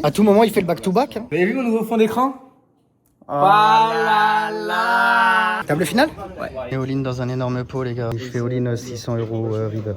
À tout moment, il fait le back-to-back. Vous avez vu mon nouveau fond d'écran? Oh là là. Table finale? Ouais. Et all-in dans un énorme pot, les gars. Je fais all-in 600 € River.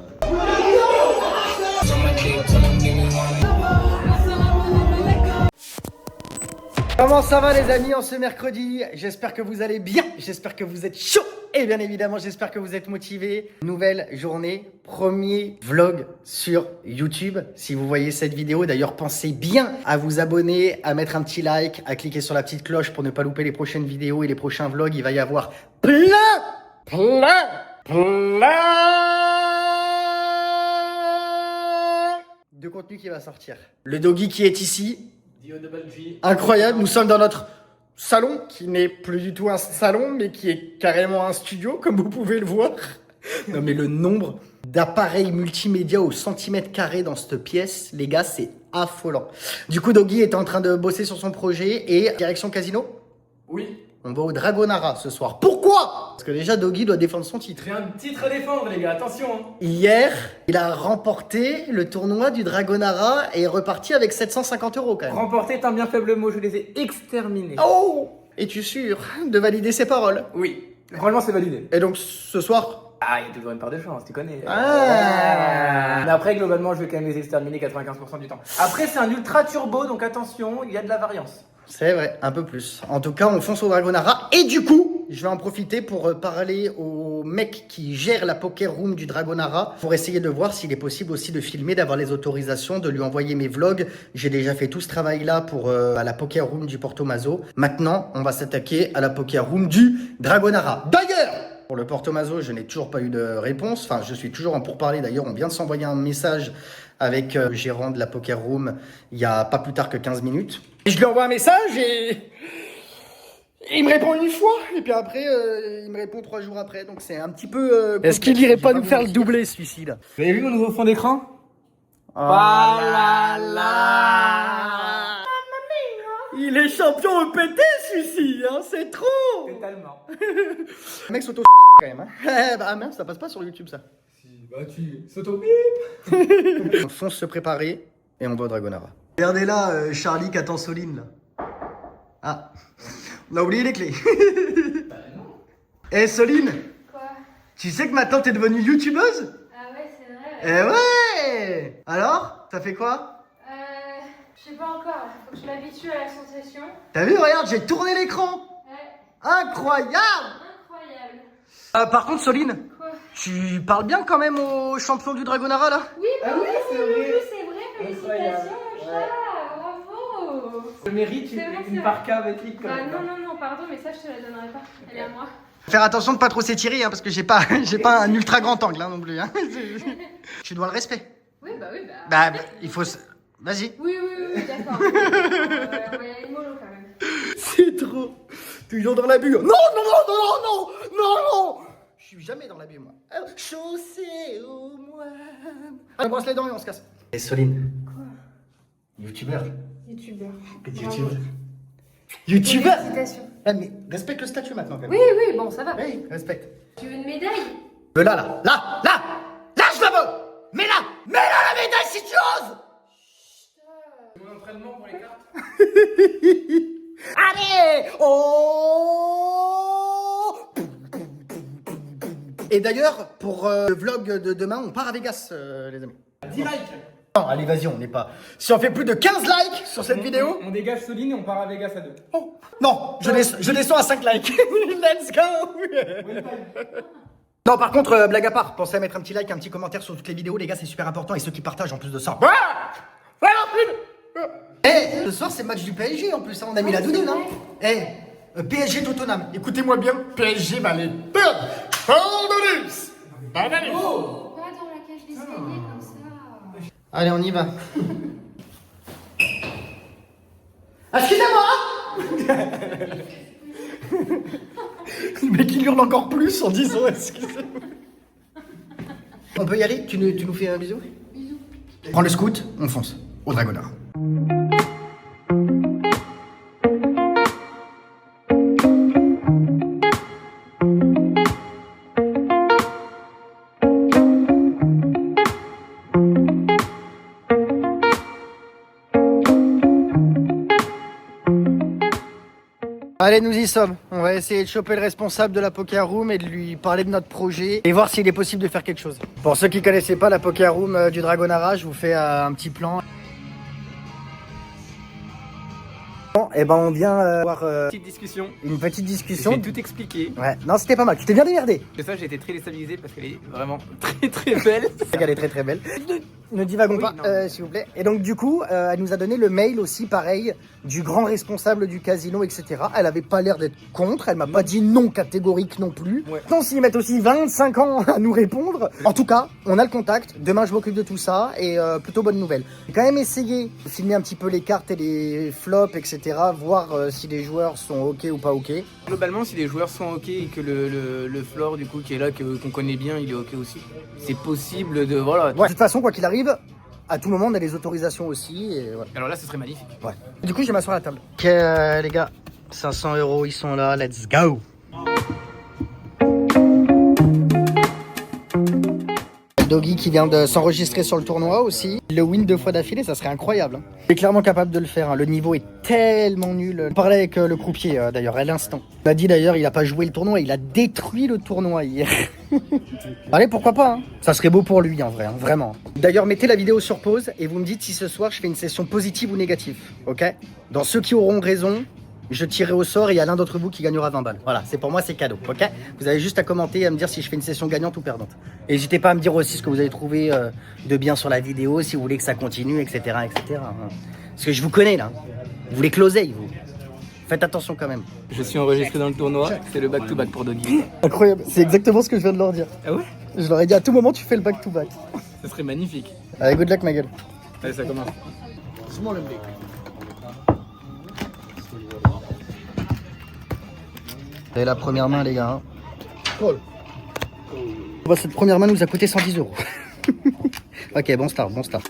Comment ça va les amis en ce mercredi? J'espère que vous allez bien, j'espère que vous êtes chaud et bien évidemment j'espère que vous êtes motivés. Nouvelle journée, premier vlog sur YouTube. Si vous voyez cette vidéo, d'ailleurs pensez bien à vous abonner, à mettre un petit like, à cliquer sur la petite cloche pour ne pas louper les prochaines vidéos et les prochains vlogs. Il va y avoir plein de contenu qui va sortir. Le doggy qui est ici. Incroyable, nous sommes dans notre salon qui n'est plus du tout un salon mais qui est carrément un studio comme vous pouvez le voir. Non mais le nombre d'appareils multimédia au centimètre carré dans cette pièce, les gars, c'est affolant. Du coup, Doggy est en train de bosser sur son projet et direction casino. Oui. On va au Dragonara ce soir. Pourquoi? Parce que déjà, Doggy doit défendre son titre. J'ai un titre à défendre, les gars, attention. Hier, il a remporté le tournoi du Dragonara et est reparti avec 750 € quand même. Remporter est un bien faible mot, je les ai exterminés. Oh! Es-tu sûr de valider ses paroles? Oui. Franchement, c'est validé. Et donc, ce soir? Ah, il y a toujours une part de chance, tu connais. Ah. Mais après, globalement, je vais quand même les exterminer 95% du temps. Après, c'est un ultra turbo, donc attention, il y a de la variance. C'est vrai, un peu plus. En tout cas, on fonce au Dragonara. Et du coup, je vais en profiter pour parler au mec qui gère la poker room du Dragonara pour essayer de voir s'il est possible aussi de filmer, d'avoir les autorisations, de lui envoyer mes vlogs. J'ai déjà fait tout ce travail-là pour à la poker room du Porto Mazo. Maintenant, on va s'attaquer à la poker room du Dragonara. D'ailleurs, pour le Porto Mazo, je n'ai toujours pas eu de réponse. Enfin, je suis toujours en pourparlers. D'ailleurs, on vient de s'envoyer un message avec le gérant de la poker room il y a pas plus tard que 15 minutes. Et je lui envoie un message et il me répond une fois et puis après il me répond 3 jours après. Donc c'est un petit peu Est-ce qu'il irait pas nous faire le doublé celui-ci là? Vous avez vu mon nouveau fond d'écran? Oh là là. Il est champion EPT celui-ci, hein, c'est trop! Totalement. Le mec s'auto quand même. Bah merde, ça passe pas sur YouTube ça. Bah, tu s'auto. On fonce se préparer et on va au Dragonara. Regardez là, Charlie qui attend Soline là. Ah, on a oublié les clés. Bah non. Eh Soline, Quoi? tu sais que maintenant t'es devenue youtubeuse? Ah ouais, c'est vrai. Eh ouais. Alors, ça fait quoi? Je sais pas encore. Faut que je m'habitue à la sensation. T'as vu, regarde, j'ai tourné l'écran. Ouais. Incroyable. Incroyable. Par contre Soline, Quoi? tu parles bien quand même au champion du Dragonara là? Oui, bah Ah oui, c'est vrai. c'est vrai. Incroyable. Félicitations, mon chat. Bravo. Je mérite C'est vrai, c'est une vrai. parka avec lui quand Bah même. non, pardon, mais ça, je te la donnerai pas. Elle est à moi. Faire attention de pas trop s'étirer hein, parce que j'ai pas un ultra grand angle hein, non plus. Hein. Tu dois le respect. Oui, bah. Bah, il faut. Vas-y. Oui, d'accord. On va y aller mollo quand même. C'est trop. Toujours dans l'abus. Non, non. Je suis jamais dans l'abus moi. Chaussée au moine. On brosse les dents et on se casse. Et Soline. Quoi? Youtubeur. Youtubeur. Youtubeur. Félicitations. Ah, mais respecte le statut maintenant quand même. Oui, bon, ça va. Oui, respecte. Tu veux une médaille? Là, je la veux. Mets là la médaille si tu oses. Mon entraînement pour les cartes. Allez. Oh. Et d'ailleurs, pour le vlog de demain, on part à Vegas, les amis. 10 likes. Non, allez, vas-y, on n'est pas. Si on fait plus de 15 likes sur cette vidéo. On dégage Soline et on part à Vegas à deux. Oh, non, je descends à 5 likes. Let's go. Non, par contre, blague à part, pensez à mettre un petit like, un petit commentaire sur toutes les vidéos, les gars, c'est super important. Et ceux qui partagent en plus de ça. Eh, ce soir, c'est match du PSG en plus, hein, on a mis la doudoune, hein. Eh, PSG Tottenham, écoutez-moi bien, PSG va les perdre. Pas dans la cage d'escalier comme ça. Allez, on y va. Excusez-moi. Le mec il hurle encore plus en disant excusez-moi. On peut y aller? Tu nous fais un bisou? Bisous. Prends le scout, on fonce au Dragonara. Allez, nous y sommes. On va essayer de choper le responsable de la Poker Room et de lui parler de notre projet et voir s'il est possible de faire quelque chose. Pour ceux qui connaissaient pas la Poker Room du Dragonara, je vous fais un petit plan. Bon, et ben on vient avoir Petite discussion. une petite discussion. J'ai tout expliqué. Ouais, non, c'était pas mal. Tu t'es bien démerdé. C'est ça, j'ai été très déstabilisé parce qu'elle est vraiment très belle. Elle est très très belle. Ne divagons Oui, pas, non. s'il vous plaît. Et donc du coup, elle nous a donné le mail aussi, pareil, du grand responsable du casino, etc. Elle avait pas l'air d'être contre, elle m'a pas dit non catégorique non plus. Ouais. Non, s'ils mettent aussi 25 ans à nous répondre. En tout cas, on a le contact. Demain, je m'occupe de tout ça et plutôt bonne nouvelle. J'ai quand même essayé de filmer un petit peu les cartes et les flops, etc. Voir si les joueurs sont ok ou pas ok. Globalement, si les joueurs sont ok et que le floor du coup qui est là, qu'on connaît bien, il est ok aussi, c'est possible de voilà. Ouais, de toute façon, quoi qu'il arrive, à tout moment, on a les autorisations aussi. Et voilà. Alors là, ce serait magnifique. Ouais. Du coup, je vais m'asseoir à la table. Ok, les gars, 500 €, ils sont là, let's go. Doggy qui vient de s'enregistrer sur le tournoi aussi. Le win 2 fois d'affilée, ça serait incroyable. Il est clairement capable de le faire. Hein. Le niveau est tellement nul. On parlait avec le croupier d'ailleurs à l'instant. Il a dit d'ailleurs, il a pas joué le tournoi, il a détruit le tournoi hier. Allez, pourquoi pas. Hein. Ça serait beau pour lui en vrai, hein, vraiment. D'ailleurs, mettez la vidéo sur pause et vous me dites si ce soir je fais une session positive ou négative. Ok? Dans ceux qui auront raison, je tirerai au sort et il y a l'un d'entre vous qui gagnera 20 balles. Voilà, c'est pour moi, c'est cadeau, ok? Vous avez juste à commenter et à me dire si je fais une session gagnante ou perdante. Et n'hésitez pas à me dire aussi ce que vous avez trouvé de bien sur la vidéo, si vous voulez que ça continue, etc., etc. Parce que je vous connais, là. Vous voulez closer, vous. Faites attention quand même. Je suis enregistré dans le tournoi, c'est le back-to-back pour Doggy. Incroyable, c'est exactement ce que je viens de leur dire. Ah ouais? Je leur ai dit à tout moment, tu fais le back-to-back. Ce serait magnifique. Allez, good luck, ma gueule. Allez, ça commence. Et la première main, les gars. Bon, cette première main nous a coûté 110 €. Ok, bon start, bon start.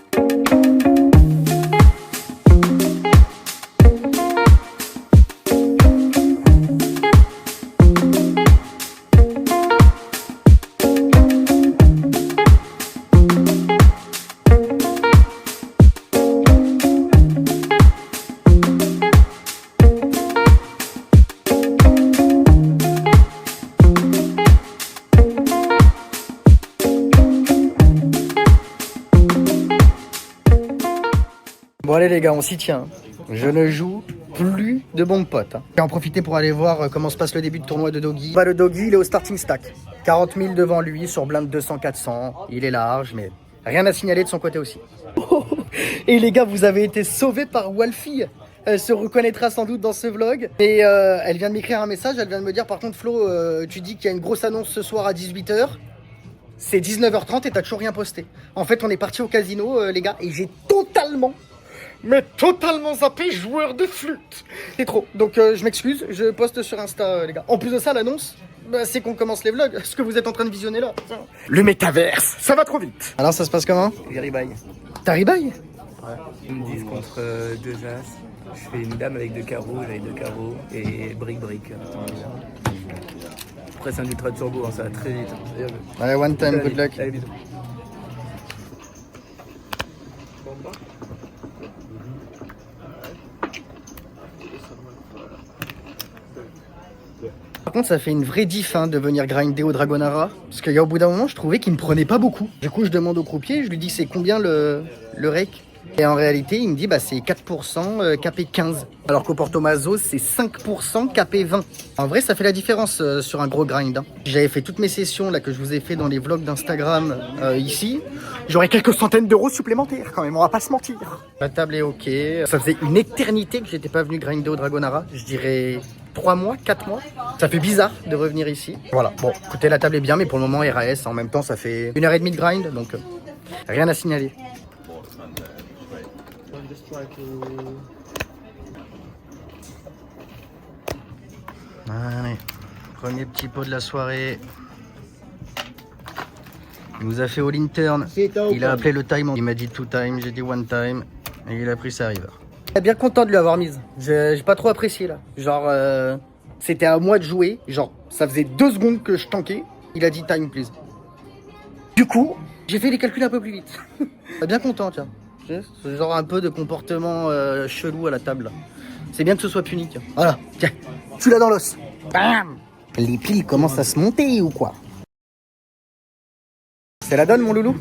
Bon allez les gars, on s'y tient. Je ne joue plus de bons potes. Je vais en profiter pour aller voir comment se passe le début de tournoi de Doggy. Bah, le Doggy, il est au starting stack. 40 000 devant lui, sur blind 200-400. Il est large, mais rien à signaler de son côté aussi. Et les gars, vous avez été sauvés par Wolfie. Elle se reconnaîtra sans doute dans ce vlog. Et elle vient de m'écrire un message, elle vient de me dire, par contre Flo, tu dis qu'il y a une grosse annonce ce soir à 18h. C'est 19h30 et t'as toujours rien posté. En fait, on est parti au casino, les gars, et j'ai totalement zappé joueur de flûte. C'est trop. Donc je m'excuse, je poste sur Insta, les gars. En plus de ça, l'annonce, bah, c'est qu'on commence les vlogs, ce que vous êtes en train de visionner là. Le métaverse, ça va trop vite. Alors ça se passe comment? J'ai rebuy. T'as rebuy? Ouais. Ils me disent contre 2 as. Je fais une dame avec 2 carreaux, avec 2 carreaux et brique. Après, c'est un ultra turbo, hein, ça va très vite. Ouais, one time, good luck. Allez, bisous. Par contre, ça fait une vraie diff de venir grinder au Dragonara. Parce qu'au bout d'un moment, je trouvais qu'il me prenait pas beaucoup. Du coup, je demande au croupier, je lui dis c'est combien le rake. Et en réalité, il me dit bah c'est 4%, capé 15. Alors qu'au Porto Mazo, c'est 5%, capé 20. En vrai, ça fait la différence sur un gros grind. Hein. J'avais fait toutes mes sessions là que je vous ai fait dans les vlogs d'Instagram ici. J'aurais quelques centaines d'euros supplémentaires quand même, on va pas se mentir. La table est ok. Ça faisait une éternité que j'étais pas venu grinder au Dragonara. Je dirais 3 mois, 4 mois. Ça fait bizarre de revenir ici. Voilà, bon, écoutez, la table est bien, mais pour le moment, RAS, en même temps, ça fait 1h30 de grind, donc rien à signaler. Allez, premier petit pot de la soirée. Il nous a fait all in turn. Il a appelé le time. Il m'a dit 2 time, j'ai dit 1 time. Et il a pris sa river. Je suis bien content de lui avoir mise. J'ai pas trop apprécié là. Genre, c'était à moi de jouer. Genre, ça faisait 2 secondes que je tankais. Il a dit time please. Du coup, j'ai fait les calculs un peu plus vite. Bien content, tiens. Ce genre un peu de comportement chelou à la table. C'est bien que ce soit puni, tiens. Voilà, tiens. tu l'as dans l'os. Bam. Les piles commencent à se monter ou quoi? C'est la donne, mon loulou?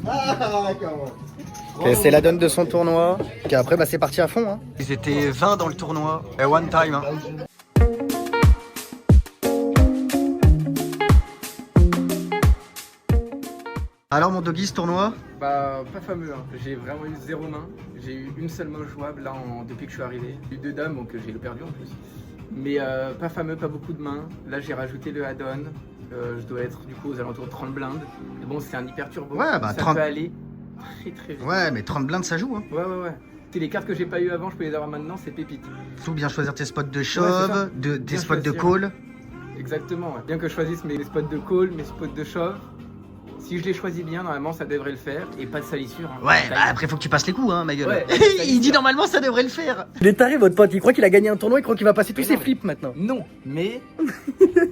Ok, c'est la donne de son tournoi. Ok, après, bah, c'est parti à fond. Hein. Ils étaient 20 dans le tournoi. Et one time. Hein. Alors, mon doggy, ce tournoi? Bah, pas fameux, hein. J'ai vraiment eu 0 main. J'ai eu une seule main jouable là depuis que je suis arrivé. J'ai eu 2 dames, donc j'ai le perdu en plus. Mais pas fameux, pas beaucoup de mains. Là, j'ai rajouté le add-on. Je dois être du coup aux alentours de 30 blindes. Mais bon, c'est un hyper turbo. Ouais, bah, ça 30... peut aller très vite. Ouais, mais 30 blindes, ça joue. Hein. Ouais. C'est les cartes que j'ai pas eu avant, je peux les avoir maintenant, c'est pépite. Faut bien choisir tes spots de shove, tes spots de call. Exactement, ouais. Bien que je choisisse mes spots de call, mes spots de shove. Si je les choisis bien, normalement ça devrait le faire et pas de salissure. Hein. Ouais, bah après faut que tu passes les coups, hein, ma gueule. Ouais, il dit normalement ça devrait le faire. Il est taré, votre pote. Il croit qu'il a gagné un tournoi. Il croit qu'il va passer tous ses flips maintenant. Non, mais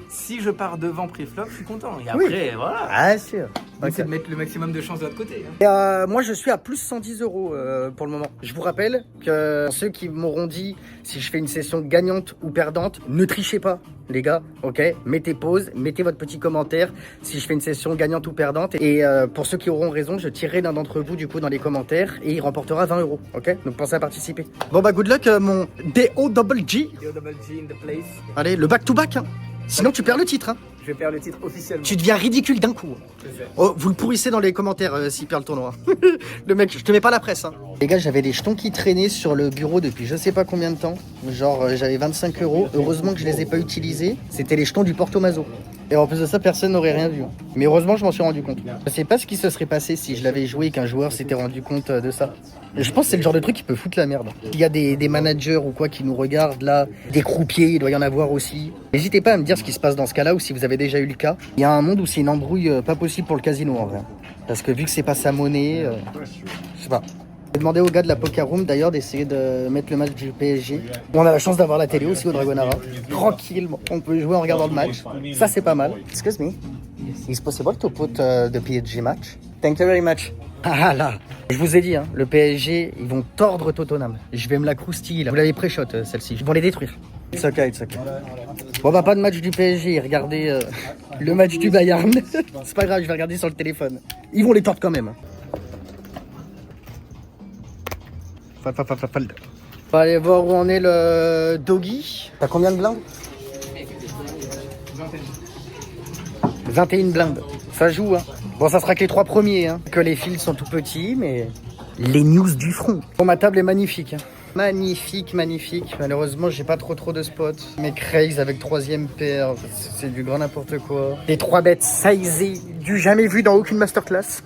si je pars devant pré-flop, je suis content. Et après, voilà. Ah, sûr. Donc, c'est de mettre le maximum de chance de l'autre côté. Hein. Et moi je suis à plus 110 € pour le moment. Je vous rappelle que ceux qui m'auront dit si je fais une session gagnante ou perdante, ne trichez pas, les gars. Ok, mettez pause, mettez votre petit commentaire si je fais une session gagnante ou perdante. Et pour ceux qui auront raison, je tirerai d'un d'entre vous du coup dans les commentaires et il remportera 20 €. Ok, donc pensez à participer. Bon bah good luck mon DOG. DOG in the place. Allez, le back to back. Hein. Sinon tu perds le titre. Hein. Je perds le titre officiellement. Tu deviens ridicule d'un coup. Oh, vous le pourrissez dans les commentaires s'il perd le tournoi. Le mec, je te mets pas la presse. Hein. Les gars, j'avais des jetons qui traînaient sur le bureau depuis je sais pas combien de temps. Genre, j'avais 25 €. Heureusement que je les ai pas utilisés. C'était les jetons du Porto Mazo. Et en plus de ça, personne n'aurait rien vu. Mais heureusement, je m'en suis rendu compte. Je sais pas ce qui se serait passé si je l'avais joué et qu'un joueur s'était rendu compte de ça. Et je pense que c'est le genre de truc qui peut foutre la merde. Il y a des managers ou quoi qui nous regardent là, des croupiers, il doit y en avoir aussi. N'hésitez pas à me dire ce qui se passe dans ce cas-là ou si vous avez déjà eu le cas. Il y a un monde où c'est une embrouille pas possible pour le casino en vrai. Parce que vu que c'est pas sa monnaie, je sais pas. J'ai demandé au gars de la Poker Room d'ailleurs d'essayer de mettre le match du PSG. On a la chance d'avoir la télé aussi au Dragonara. Tranquillement, on peut jouer en regardant le match. Ça c'est pas mal. Excuse me. Is possible to put the PSG match? Thank you very much. Ah là, je vous ai dit, hein, le PSG, ils vont tordre Tottenham. Je vais me la croustiller là. Vous l'avez pré-shot celle-ci. Ils vont les détruire. It's okay. Bon bah pas de match du PSG. Regardez le match du Bayern. C'est pas grave, je vais regarder sur le téléphone. Ils vont les tordre quand même. On va aller voir où en est le doggy. T'as combien de blindes? 21 blindes. Ça joue, hein. Bon, ça sera que les 3 premiers, hein. Que les fils sont tout petits, mais... Les news du front. Bon, ma table est magnifique, hein. Magnifique. Malheureusement, j'ai pas trop de spots. Mes craze avec 3e paire, c'est du grand n'importe quoi. Les 3 bêtes sizées, du jamais vu dans aucune masterclass.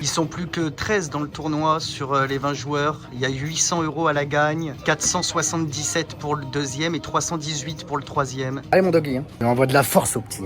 Ils sont plus que 13 dans le tournoi sur les 20 joueurs. Il y a 800 € à la gagne, 477 pour le 2e et 318 pour le 3e. Allez mon doggy, hein. On envoie de la force au petit.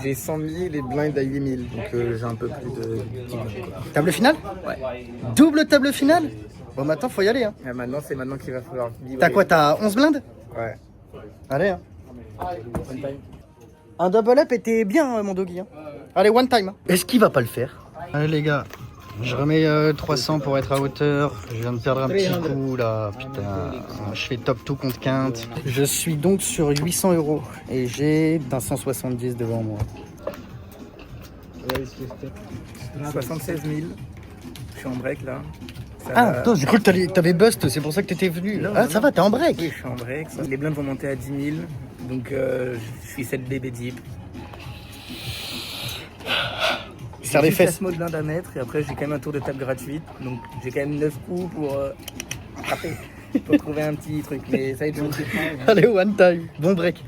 J'ai 100 000 et blind à 8 000, donc j'ai un peu plus de 10 000. Table finale? Ouais. Double table finale? Bon, maintenant, faut y aller. Hein. Et maintenant, c'est maintenant qu'il va falloir vibrer. T'as quoi? T'as 11 blindes? Ouais. Allez. Hein. Un double up était bien, mon doggy. Hein. Allez, one time. Hein. Est-ce qu'il va pas le faire? Allez, les gars. Je remets 300 pour être à hauteur. Je viens de perdre un petit coup là. Putain. Je fais top tout contre quinte. Je suis donc sur 800 € et j'ai d'un 170 devant moi. 76 000. Je suis en break là. Attends, j'ai cru que t'avais bust, c'est pour ça que t'étais venu. Non, ah, non. ça va, t'es en break. Oui, je suis en break. Les blindes vont monter à 10 000. Donc je suis 7 bébé deep. Faire les fesses. J'ai mode blind à mettre et après j'ai quand même un tour de table gratuite. Donc j'ai quand même 9 coups pour frapper. Faut trouver un petit truc, mais ça va être gentil. Allez, one time. Bon break.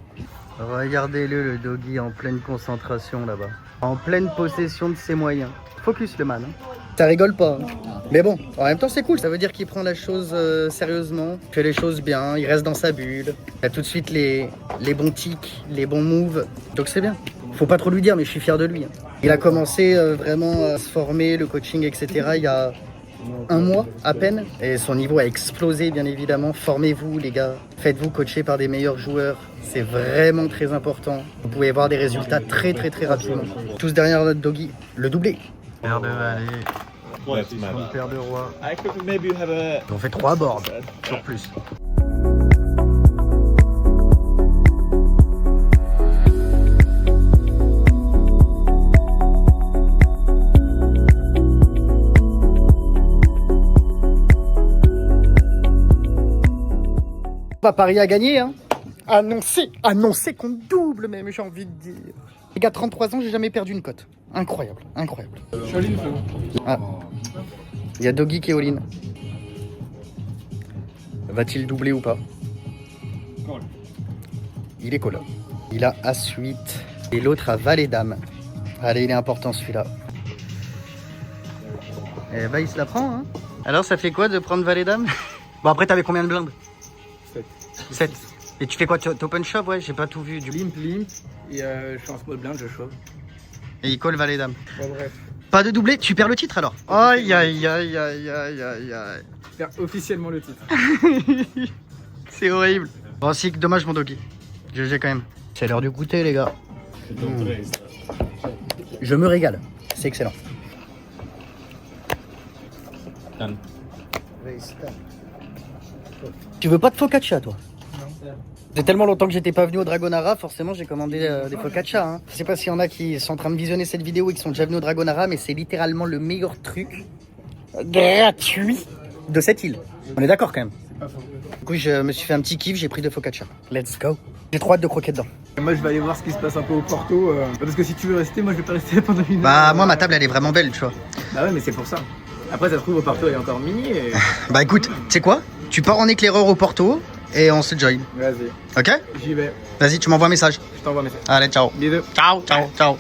Regardez-le, le doggy en pleine concentration là-bas. En pleine possession de ses moyens. Focus le man. Hein. Ça rigole pas. Hein. Mais bon, en même temps c'est cool. Ça veut dire qu'il prend la chose sérieusement, fait les choses bien, il reste dans sa bulle. Il a tout de suite les bons tics, les bons moves. Donc c'est bien. Faut pas trop lui dire, mais je suis fier de lui. Hein. Il a commencé vraiment à se former, le coaching, etc. il y a 1 mois à peine. Et son niveau a explosé, bien évidemment. Formez-vous, les gars. Faites-vous coacher par des meilleurs joueurs. C'est vraiment très important. Vous pouvez voir des résultats très rapidement. Tous derrière notre doggy. Le doublé. Paire de valet. Paire de roi. On fait 3 boards. Sur plus. Paris a gagné, hein. Annoncé qu'on double même, j'ai envie de dire. Les gars, 33 ans, j'ai jamais perdu une cote. Incroyable. Je suis all-in, frérot. Ah. Il y a Doggy qui est all-in. Va-t-il doubler ou pas? Il est call. Il a As-8 et l'autre a Valet-Dame. Allez, il est important celui-là. Eh ben, il se la prend, hein. Alors, ça fait quoi de prendre Valet-Dame? Bon, après, t'avais combien de blindes? 7. Et tu fais quoi? T'open shove? Ouais, j'ai pas tout vu. Limp. Et je suis en small blind, je chauffe. Et il colle Valet-Dame. Bon, bref. Pas de doublé, tu perds le titre alors? Aïe. Je perds officiellement le titre. C'est horrible. Bon, si, dommage mon doggy. GG quand même. C'est l'heure du goûter, les gars. Je me régale. C'est excellent. Tu veux pas de focaccia, toi? C'est tellement longtemps que j'étais pas venu au Dragonara, forcément j'ai commandé des focaccia. Hein. Je sais pas s'il y en a qui sont en train de visionner cette vidéo et qui sont déjà venus au Dragonara, mais c'est littéralement le meilleur truc gratuit de cette île. On est d'accord quand même. Du coup je me suis fait un petit kiff, j'ai pris 2 focaccia. Let's go. J'ai trop hâte de croquer dedans. Et moi je vais aller voir ce qui se passe un peu au Porto. Parce que si tu veux rester, moi je vais pas rester pendant une heure. Bah moi ma table elle est vraiment belle, tu vois. Bah ouais, mais c'est pour ça. Après ça se trouve au Porto elle est encore mini et... Bah écoute, tu sais quoi? Tu pars en éclaireur au Porto et on se join. Vas-y. Ok? J'y vais. Vas-y, tu m'envoies un message. Je t'envoie un message. Allez, ciao. Bisous. Ciao.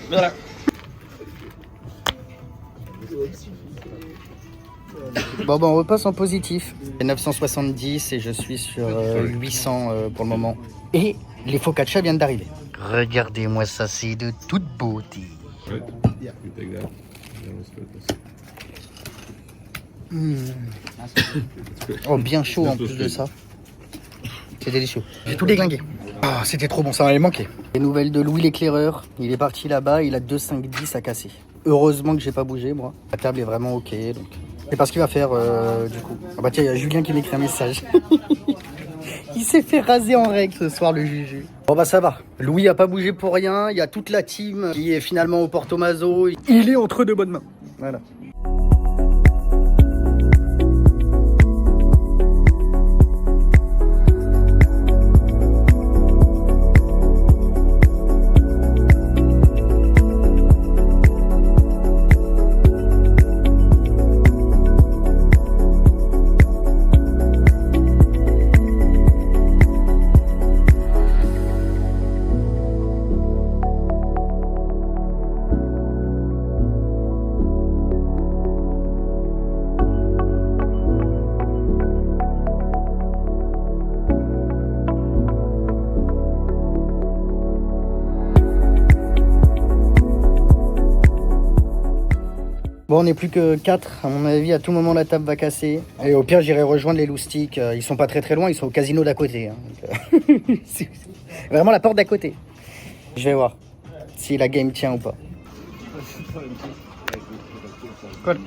Voilà. Bon, on repasse en positif. J'ai 970 et je suis sur 800 pour le moment. Et les focaccia viennent d'arriver. Regardez-moi ça, c'est de toute beauté. Oh, bien chaud en plus de ça. C'est délicieux. J'ai tout déglingué. Ah, c'était trop bon, ça m'avait manqué. Les nouvelles de Louis l'éclaireur. Il est parti là-bas, il a 2, 5, 10 à casser. Heureusement que j'ai pas bougé, moi. La table est vraiment ok, donc... C'est pas ce qu'il va faire, du coup. Ah bah tiens, il y a Julien qui m'écrit un message. Il s'est fait raser en règle ce soir, le Juju. Bon bah ça va. Louis a pas bougé pour rien. Il y a toute la team qui est finalement au Porto Mazo. Il est entre de bonnes mains. Voilà. Bon, on n'est plus que 4. À mon avis, à tout moment, la table va casser. Et au pire, j'irai rejoindre les loustiques. Ils sont pas très loin, ils sont au casino d'à côté. Hein. Donc, c'est vraiment la porte d'à côté. Je vais voir si la game tient ou pas. Cool.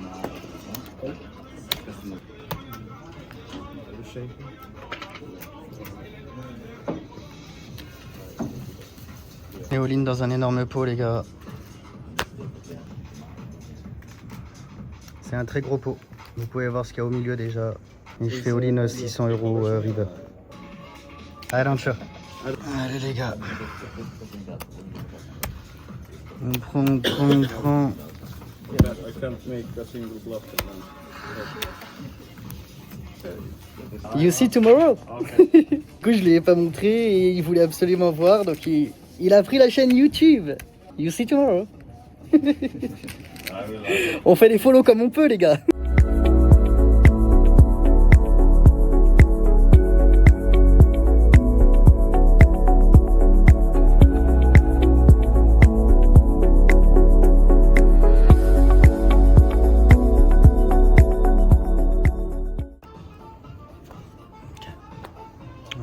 Néoline dans un énorme pot, les gars. C'est un très gros pot. Vous pouvez voir ce qu'il y a au milieu déjà. Et je fais all-in 600 € river. Allez, on tire. Allez les gars. On prend. You see tomorrow. Du coup, je lui ai pas montré et il voulait absolument voir, donc il a pris la chaîne YouTube. You see tomorrow. On fait des follow comme on peut, les gars.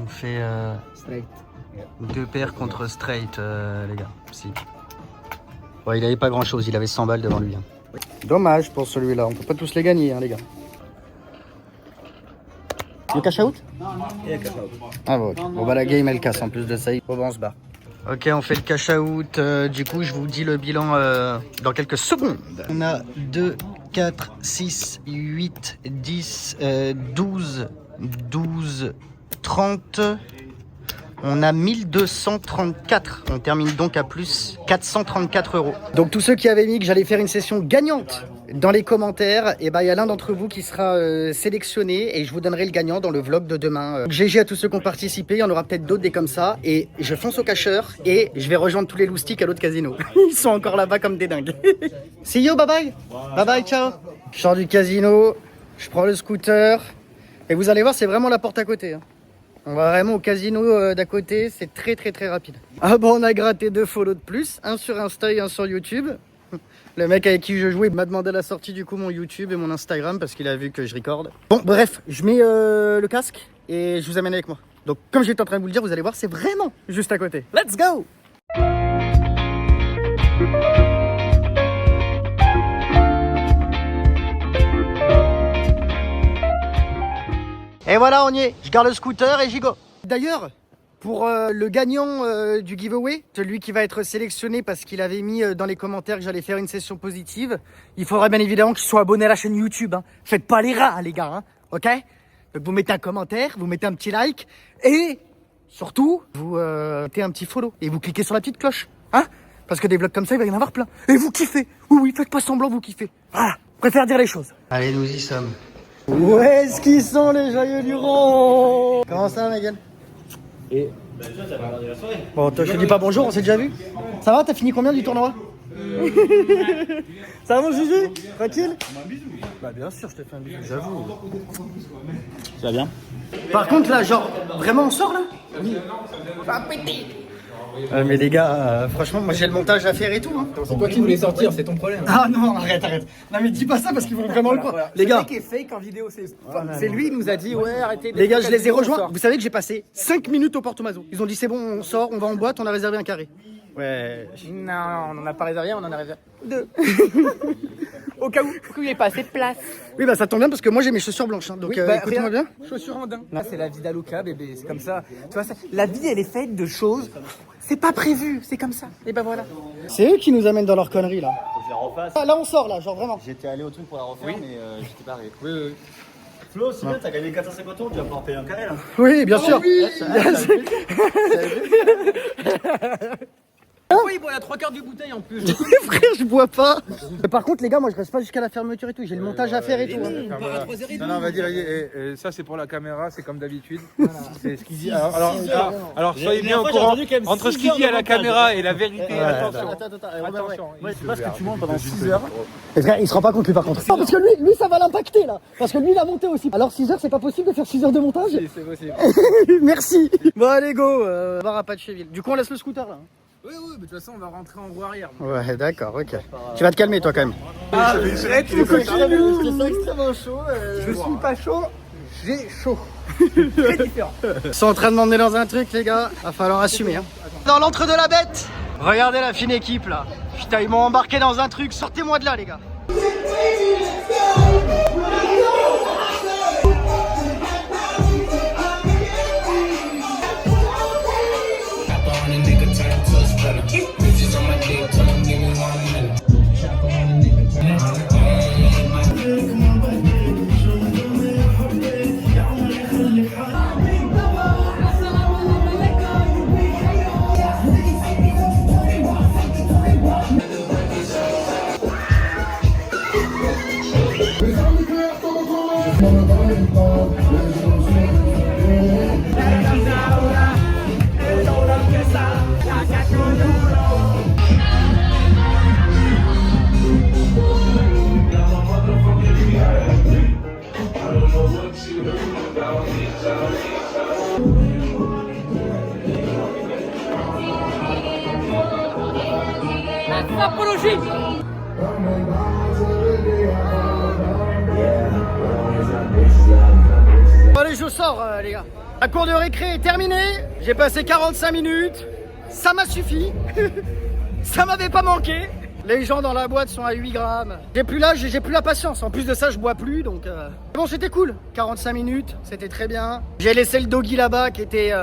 On fait Straight. deux paires contre straight, les gars. Si. Ouais, il avait pas grand chose, il avait 100 balles devant lui. Hein. Dommage pour celui-là, on peut pas tous les gagner, hein, les gars. Le cash out? Ah bon, okay. Bon bah la game elle casse en plus de ça, il faut on se barre. Ok, on fait le cash out, du coup je vous dis le bilan dans quelques secondes. On a 2, 4, 6, 8, 10, 12, 30... On a 1234. On termine donc à plus 434 €. Donc tous ceux qui avaient mis que j'allais faire une session gagnante dans les commentaires, et ben il y a l'un d'entre vous qui sera sélectionné et je vous donnerai le gagnant dans le vlog de demain. GG à tous ceux qui ont participé, il y en aura peut-être d'autres des comme ça. Et je fonce au cacheur et je vais rejoindre tous les loustiques à l'autre casino. Ils sont encore là-bas comme des dingues. See you, bye bye. Bye bye, ciao. Je sors du casino, je prends le scooter et vous allez voir, c'est vraiment la porte à côté. Hein. On va vraiment au casino d'à côté, c'est très rapide. Ah bon, on a gratté 2 follow de plus, un sur Insta et un sur YouTube. Le mec avec qui je jouais m'a demandé la sortie du coup mon YouTube et mon Instagram parce qu'il a vu que je recorde. Bon bref, je mets le casque et je vous amène avec moi. Donc comme j'étais en train de vous le dire, vous allez voir, c'est vraiment juste à côté. Let's go! Et voilà, on y est. Je garde le scooter et j'y go. D'ailleurs, pour le gagnant du giveaway, celui qui va être sélectionné parce qu'il avait mis dans les commentaires que j'allais faire une session positive, il faudra bien évidemment qu'il soit abonné à la chaîne YouTube. Hein. Faites pas les rats, les gars. Hein. Ok? Donc vous mettez un commentaire, vous mettez un petit like et surtout, vous mettez un petit follow et vous cliquez sur la petite cloche. Hein? Parce que des vlogs comme ça, il va y en avoir plein. Et vous kiffez. Oui, faites pas semblant, vous kiffez. Voilà, préfère dire les choses. Allez, nous y sommes. Où est-ce qu'ils sont les joyeux du rond? Comment ça, Megan? Et bon, je te dis pas bonjour, on s'est déjà vu. Ça va, t'as fini combien du tournoi? Ça va mon Gigi? Tranquille? Bah bien sûr, je te fais un bisou, j'avoue. ça va bien? Par contre là, genre, vraiment on sort là? Oui. Pas péter. Mais les gars, franchement, moi j'ai le montage à faire et tout. Hein. C'est toi qui voulais sortir, c'est ton problème. Ah non, arrête. Non mais dis pas ça parce qu'ils vont vraiment le croire. Les gars, Ce mec est fake en vidéo, c'est lui qui nous a dit ouais arrêtez. Les gars, je les ai rejoints. Vous savez que j'ai passé 5 minutes au Porto Mazo. Ils ont dit c'est bon, on sort, on va en boîte, on a réservé un carré. Ouais. Non, on n'en a pas réservé, on en a réservé 2. Au cas où il n'y ait pas assez de place. Oui bah ça tombe bien parce que moi j'ai mes chaussures blanches. Hein, donc Oui, bah, écoute-moi bien. Chaussures en daim. Là c'est la vie d'Aluka bébé, c'est comme ça. Tu vois, la vie elle est faite de choses. C'est pas prévu, c'est comme ça. Et ben voilà. C'est eux qui nous amènent dans leur connerie là. Faut que je la refasse. Ah, là on sort là, genre vraiment. J'étais allé au truc pour la refaire, Oui. mais j'étais barré. Oui. Flo, c'est bien, t'as gagné 450 €, tu vas pouvoir payer un carré là. Oui, bien sûr. Oui, il boit la 3/4 du bouteille en plus. Frère, je bois pas. Par contre les gars, moi je reste pas jusqu'à la fermeture et tout. J'ai le montage à faire et tout. Hein. Non, on va dire, ça c'est pour la caméra, c'est comme d'habitude. C'est ce qu'il dit. Alors soyez bien au courant. Entre ce qu'il dit à la caméra et la vérité, attention. Attends. Attention. Ouais, c'est parce que tu montes pendant 6 heures. Et frère, il se rend pas compte lui par contre. Non, parce que lui ça va l'impacter là. Parce que lui il a monté aussi. Alors 6 heures, c'est pas possible de faire 6 heures de montage. C'est possible. Merci. Bon allez go, on va à Patcheville. Du coup on laisse le scooter là. Oui, mais de toute façon on va rentrer en roue arrière. Ouais d'accord, ok. Tu vas te calmer toi quand même. Je C'est extrêmement chaud. suis pas chaud, j'ai chaud. Ils sont en train de m'emmener dans un truc les gars. Va falloir assumer. Hein. Dans l'entre de la bête. Regardez la fine équipe là. Putain ils m'ont embarqué dans un truc. Sortez-moi de là les gars. Bon, allez, je sors, les gars. La cour de récré est terminée. J'ai passé 45 minutes. Ça m'a suffi. Ça m'avait pas manqué. Les gens dans la boîte sont à 8 grammes. J'ai plus l'âge et j'ai plus la patience. En plus de ça, je bois plus, donc... Bon, c'était cool. 45 minutes, c'était très bien. J'ai laissé le doggy là-bas qui était...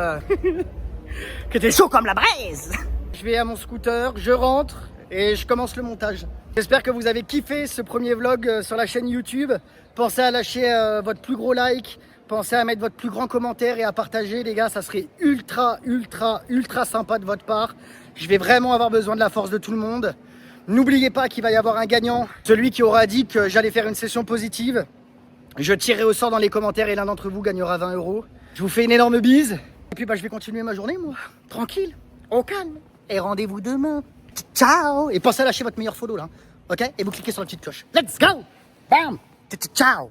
qui était chaud comme la braise. Je vais à mon scooter, je rentre et je commence le montage. J'espère que vous avez kiffé ce premier vlog sur la chaîne YouTube. Pensez à lâcher votre plus gros like. Pensez à mettre votre plus grand commentaire et à partager, les gars. Ça serait ultra sympa de votre part. Je vais vraiment avoir besoin de la force de tout le monde. N'oubliez pas qu'il va y avoir un gagnant. Celui qui aura dit que j'allais faire une session positive. Je tirerai au sort dans les commentaires et l'un d'entre vous gagnera 20 €. Je vous fais une énorme bise. Et puis je vais continuer ma journée, moi. Tranquille, au calme. Et rendez-vous demain. Ciao. Et pensez à lâcher votre meilleur follow, là. Ok? Et vous cliquez sur la petite cloche. Let's go. Bam. Ciao.